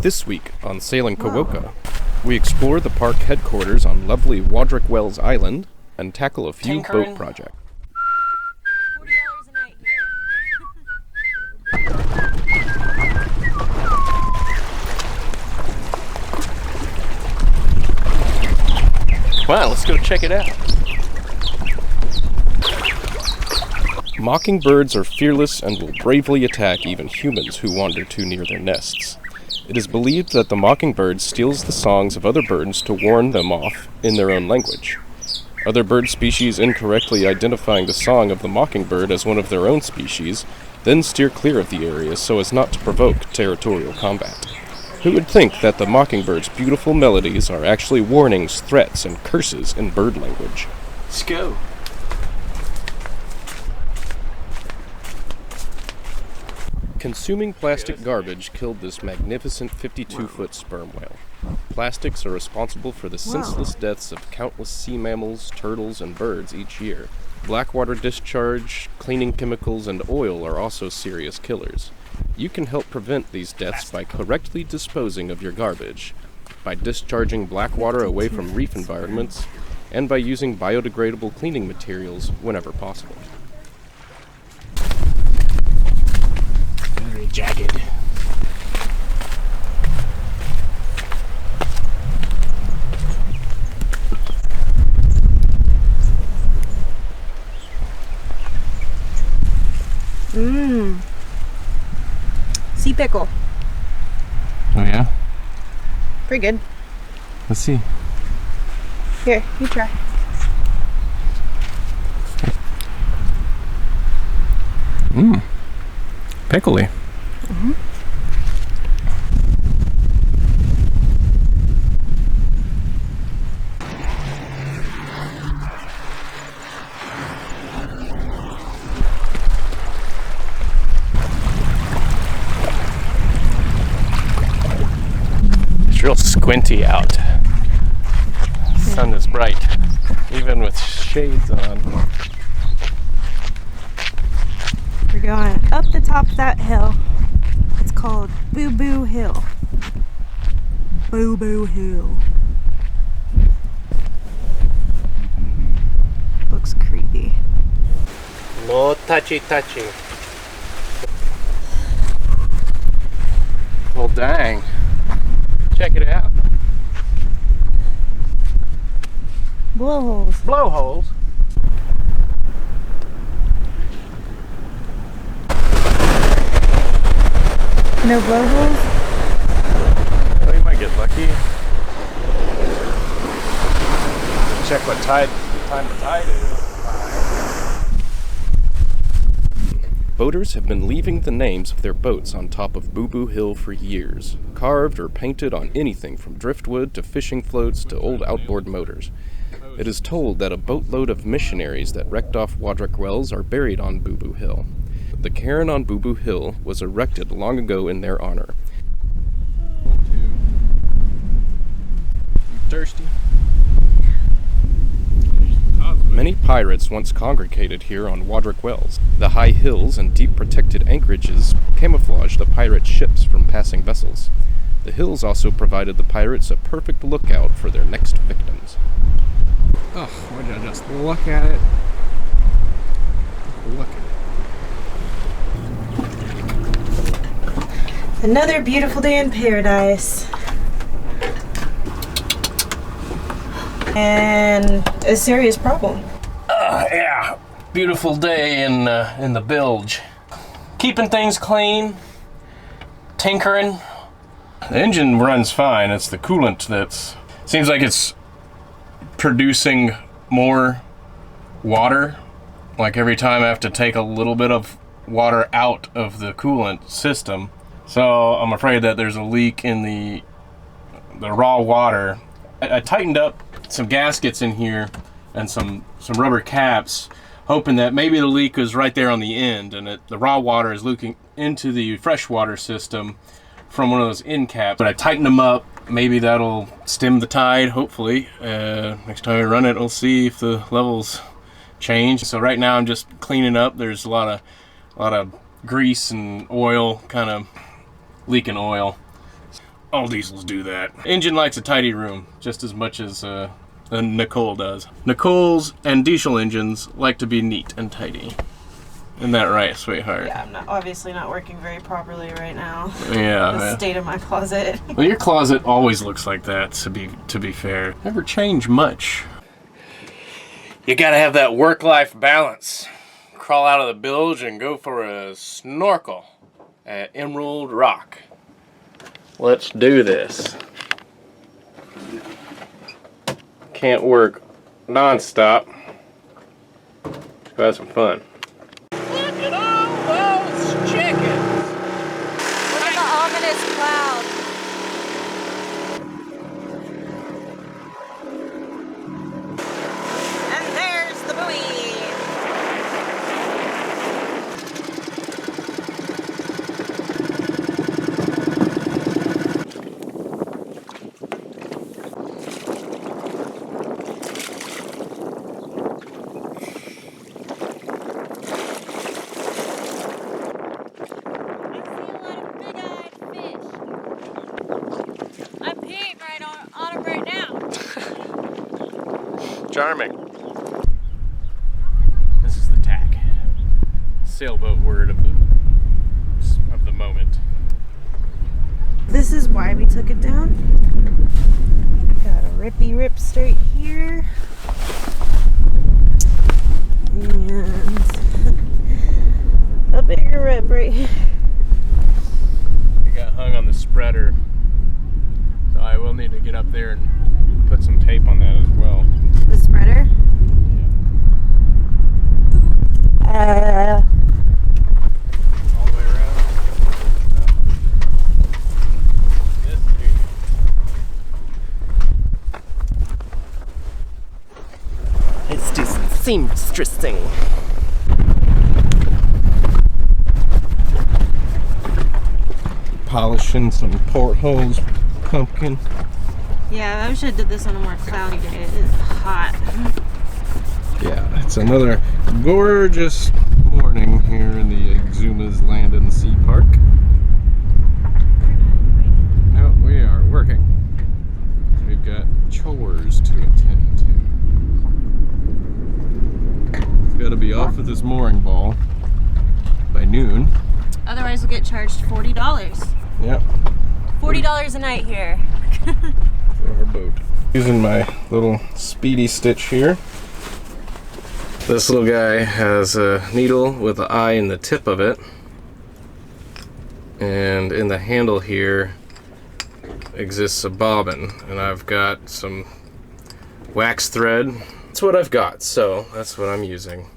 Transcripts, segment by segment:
This week on Sailing Kahwoka, we explore the park headquarters on lovely Warderick Wells Island and tackle a few boat projects. $40 a night here. Wow, let's go check it out. Mockingbirds are fearless and will bravely attack even humans who wander too near their nests. It is believed that the mockingbird steals the songs of other birds to warn them off in their own language. Other bird species incorrectly identifying the song of the mockingbird as one of their own species, then steer clear of the area so as not to provoke territorial combat. Who would think that the mockingbird's beautiful melodies are actually warnings, threats, and curses in bird language? Let's go. Consuming plastic garbage killed this magnificent 52-foot sperm whale. Plastics are responsible for the senseless deaths of countless sea mammals, turtles, and birds each year. Blackwater discharge, cleaning chemicals, and oil are also serious killers. You can help prevent these deaths by correctly disposing of your garbage, by discharging blackwater away from reef environments, and by using biodegradable cleaning materials whenever possible. Very jagged. Sea pickle. Oh yeah? Pretty good. Let's see. Here, you try. Pickly. It's real squinty out. Sun is bright, even with shades on. We're going up the top of that hill. It's called Booboo Hill. Booboo Hill. Looks creepy. No touchy. Well, dang. Check it out. Blowholes. Blowholes. No blowholes? Well, you might get lucky. Check what time the tide is. Boaters have been leaving the names of their boats on top of Booboo Hill for years, carved or painted on anything from driftwood to fishing floats to old outboard motors. It is told that a boatload of missionaries that wrecked off Warderick Wells are buried on Booboo Hill. The cairn on Booboo Hill was erected long ago in their honor. You thirsty? Many pirates once congregated here on Warderick Wells. The high hills and deep protected anchorages camouflaged the pirate ships from passing vessels. The hills also provided the pirates a perfect lookout for their next victims. Oh, would you just look at it? Look at it. Another beautiful day in paradise. And a serious problem. Yeah, beautiful day in the bilge. Keeping things clean, tinkering. The engine runs fine. It's the coolant that's seems like it's producing more water. Like every time I have to take a little bit of water out of the coolant system. So I'm afraid that there's a leak in the raw water. I tightened up some gaskets in here and some rubber caps, hoping that maybe the leak was right there on the end and the raw water is leaking into the freshwater system from one of those end caps. But I tightened them up. Maybe that'll stem the tide, hopefully. Next time I run it, we'll see if the levels change. So right now I'm just cleaning up. There's a lot of grease and oil, kind of leaking oil. All diesels do that. Engine likes a tidy room just as much as Nicole does. Nicole's and diesel engines like to be neat and tidy. Isn't that right, sweetheart? Yeah, I'm obviously not working very properly right now. Yeah. The state of my closet. Well, your closet always looks like that, to be fair. Never change much. You gotta have that work-life balance. Crawl out of the bilge and go for a snorkel at Emerald Rock. Let's do this. Can't work non-stop. Let's go have some fun. Look at all those chickens! Look at the ominous cloud. And there's the buoy. Charming. This is the tack. Sailboat word of the moment. This is why we took it down. Got a rippy rip straight here. And a bigger rip right here. It got hung on the spreader. So I will need to get up there and put some tape on that as well. The spreader? All the way around. This here. Let's do some seamstressing. Polishing some portholes, pumpkin. Yeah, I wish I did this on a more cloudy day. It is hot. Yeah, it's another gorgeous morning here in the Exuma's Land and Sea Park. No, we are working. We've got chores to attend to. We've got to be off of this mooring ball by noon. Otherwise, we'll get charged $40. Yep. $40 a night here. For our boat. Using my little speedy stitch here. This little guy has a needle with an eye in the tip of it, and in the handle here exists a bobbin, and I've got some wax thread. That's what I've got, so that's what I'm using.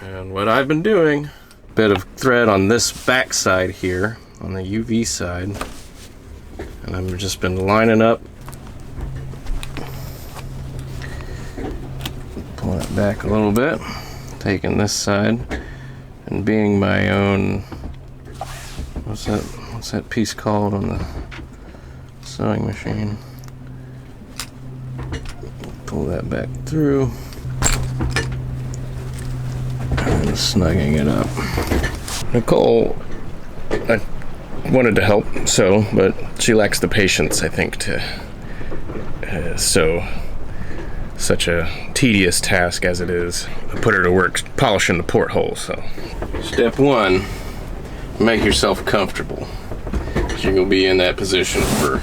And what I've been doing, a bit of thread on this back side here, on the UV side, and I've just been lining up. Pull it back a little bit, taking this side and being my own, what's that piece called on the sewing machine? Pull that back through and snugging it up. Nicole, I wanted to help sew, but she lacks the patience, I think, to sew such a tedious task as it is. I put her to work polishing the porthole. So step one, make yourself comfortable. You're gonna be in that position for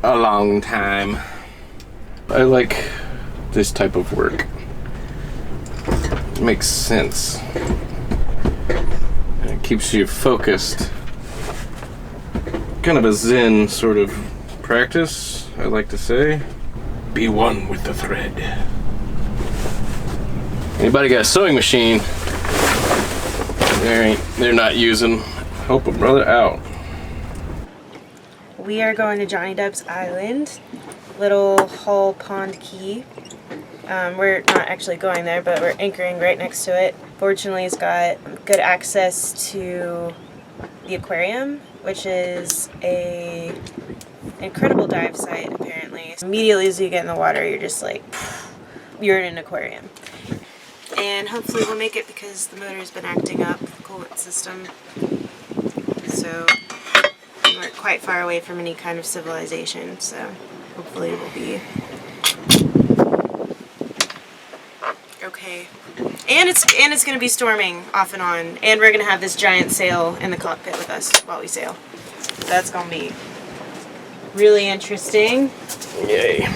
a long time. I like this type of work. It makes sense. And it keeps you focused. Kind of a Zen sort of practice, I like to say. Be one with the thread. Anybody got a sewing machine they're not using, help a brother out. We are going to Johnny Depp's Island, Little Hull Pond Key. We're not actually going there, but we're anchoring right next to it. Fortunately, it's got good access to the aquarium, which is a incredible dive site, apparently. Immediately as you get in the water, you're just like, you're in an aquarium. And hopefully we'll make it because the motor's been acting up, the coolant system. So, I'm quite far away from any kind of civilization, so hopefully we'll be okay. And it's gonna be storming off and on, and we're gonna have this giant sail in the cockpit with us while we sail. So that's gonna be really interesting. Yay.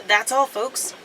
That's all, folks.